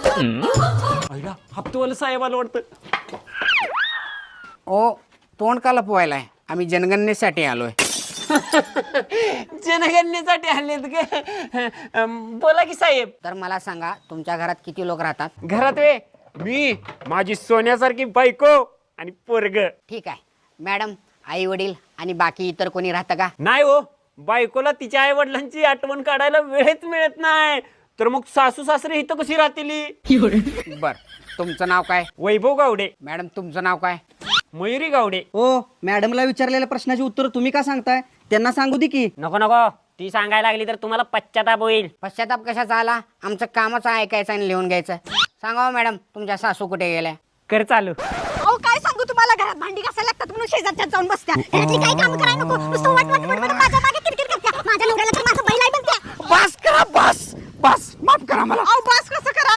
आईला हप्तेवाला साहेब आलं वाटतं. ओ तोंड का लपवायलाय? आम्ही जनगणनेसाठी आलोय. जनगणनेसाठी आलेत का? बोला की साहेब. तर मला सांगा, तुमच्या घरात किती लोक राहतात? घरात वे मी, माझी सोन्यासारखी बायको आणि पोरग. ठीक आहे मॅडम, आई वडील आणि बाकी इतर कोणी राहतं का? नाही हो, बायकोला तिच्या आई वडिलांची आठवण काढायला वेळच मिळत नाही, तर मग सासू सासरे इथं कशी राहतील? बर, तुमचं नाव काय? वैभव गावडे. मॅडम तुमचं नाव काय? मयुरी गावडे. हो, मॅडमला विचारलेल्या प्रश्नाची उत्तर तुम्ही का सांगताय? त्यांना सांगू दे की. नको नको, ती सांगायला लागली तर तुम्हाला पश्चाताप होईल. पश्चाताप कशाचा आला? आमचं कामच ऐकायचं आणि लिहून घ्यायचं. सांगा मॅडम, तुमच्या सासू कुठे गेल्या? कर चालू. अहो काय सांगू तुम्हाला, घरात भांडी घासायला लागतात म्हणून शेजारच्यात जाऊन बसत्या. घरातली काही काम करायला नको, नुसतं वाट वाट वाट वाट माझ्या मागे किरकिर करत्या. माझ्या नवऱ्याला तर माझं बैल आहे म्हणत्या. बस करा, बस बस, माफ करा मला. अहो बस कसं करा?